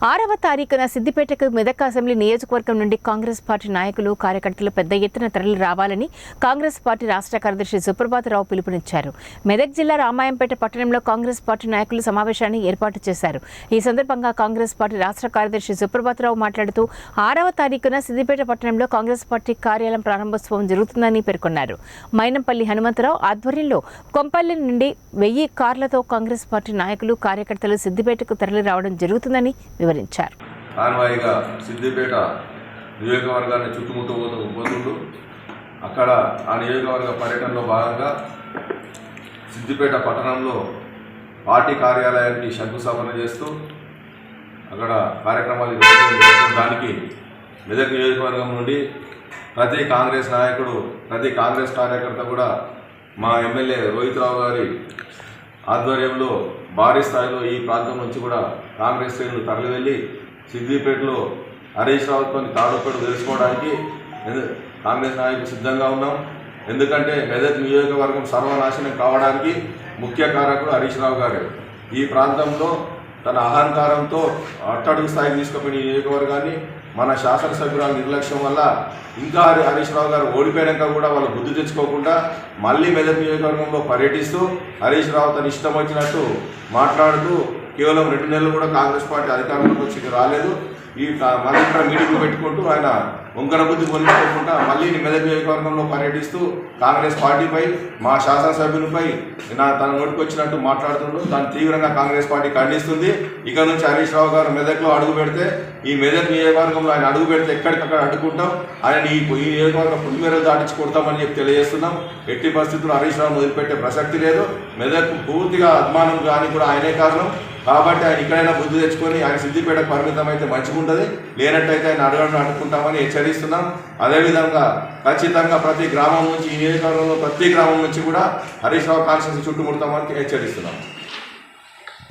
6వ తారీఖున సిద్దిపేటకు మెదక్ అసెంబ్లీ నియోజకవర్గం నుండి కాంగ్రెస్ పార్టీ నాయకులు కార్యకర్తలు పెద్ద ఎత్తున తరలి రావాలని కాంగ్రెస్ పార్టీ రాష్ట్ర కార్యదర్శి సుప్రభాతరావు పిలుపునిచ్చారు. మెదక్ జిల్లా రామాయంపేట పట్టణంలో కాంగ్రెస్ పార్టీ నాయకులు సమావేశాన్ని ఏర్పాటు చేశారు. ఈ సందర్భంగా కాంగ్రెస్ పార్టీ రాష్ట్ర కార్యదర్శి సుప్రభాతరావు మాట్లాడుతూ 6వ తారీఖున సిద్దిపేట పట్టణంలో కాంగ్రెస్ పార్టీ కార్యాలయం ప్రారంభోత్సవం జరుగుతుందని పేర్కొన్నారు. మైనంపల్లి హనుమంతరావు ఆధ్వర్యంలో కొంపల్లి నుండి 1000 కార్లతో కాంగ్రెస్ పార్టీ నాయకులు కార్యకర్తలు సిద్దిపేటకు తరలి రావడం జరుగుతుందని వివరించారు. కాన్వాయిగా సిద్దిపేట నియోజకవర్గాన్ని చుట్టుముట్టబోతుంటూ అక్కడ ఆ నియోజకవర్గ పర్యటనలో భాగంగా సిద్దిపేట పట్టణంలో పార్టీ కార్యాలయానికి శంకుస్థాపన చేస్తూ అక్కడ కార్యక్రమాలు దానికి మెదక్ నియోజకవర్గం నుండి ప్రతి కాంగ్రెస్ నాయకుడు, ప్రతి కాంగ్రెస్ కార్యకర్త కూడా మా ఎమ్మెల్యే రోహిత్ రావు గారి ఆధ్వర్యంలో భారీ స్థాయిలో ఈ ప్రాంతం నుంచి కూడా కాంగ్రెస్ శ్రేణులు తరలి వెళ్ళి సిద్దిపేటలో హరీష్ రావుతో తాడుపేట తెలుసుకోవడానికి కాంగ్రెస్ నాయకులు సిద్ధంగా ఉన్నాం. ఎందుకంటే మెదక్ నియోజకవర్గం సర్వనాశనం కావడానికి ముఖ్య కారకుడు హరీష్ రావు గారు. ఈ ప్రాంతంలో తన అహంకారంతో అట్టడుగు స్థాయికి తీసుకుపోయిన ఈ నియోజకవర్గాన్ని మన శాసనసభ్యురాల నిర్లక్ష్యం వల్ల ఇంకా హరీష్ రావు గారు ఓడిపోయాక కూడా వాళ్ళు బుద్ధి తెచ్చుకోకుండా మళ్ళీ మెదక్ నియోజకవర్గంలో పర్యటిస్తూ హరీష్ రావు తన ఇష్టం వచ్చినట్టు మాట్లాడుతూ కేవలం 2 నెలలు కూడా కాంగ్రెస్ పార్టీ అధికారంలోకి వచ్చి రాలేదు. ఈ మళ్ళీ ఇక్కడ మీటింగ్లు పెట్టుకుంటూ ఆయన వంకర బుద్ధి పొందుకోకుండా మళ్ళీ మెదక్ నియోజకవర్గంలో పర్యటిస్తూ కాంగ్రెస్ పార్టీపై, మా శాసనసభ్యులపై తన నోటికి వచ్చినట్టు మాట్లాడుతుంటూ దాన్ని తీవ్రంగా కాంగ్రెస్ పార్టీ ఖండిస్తుంది. ఇక నుంచి హరీష్ రావు గారు మెదక్లో అడుగు పెడితే, ఈ మెదక్ నియోజకవర్గంలో ఆయన అడుగు పెడితే ఎక్కడికక్కడ అడ్డుకుంటాం, ఆయన ఈ నియోజకవర్గం పులిమేరలు దాటించి కొడతామని చెప్పి తెలియజేస్తున్నాం. ఎట్టి పరిస్థితుల్లో హరీష్ రావును వదిలిపెట్టే ప్రసక్తి లేదు. మెదక్ పూర్తిగా అభిమానం కానీ కూడా ఆయనే కారణం. కాబట్టి ఆయన ఇక్కడైనా బుద్ధి తెచ్చుకొని ఆయన సిద్దిపేటకు పరిమితం అయితే మంచిగుంటుంది, లేనట్టయితే ఆయన అడ్డుకుంటామని హెచ్చరిస్తున్నాం. అదేవిధంగా ఖచ్చితంగా ప్రతి గ్రామం నుంచి, ఈ నియోజకవర్గంలో ప్రతి గ్రామం నుంచి కూడా హరీష్ రావు కాన్స్టిట్యూన్సీ చుట్టుముడతామని హెచ్చరిస్తున్నాం.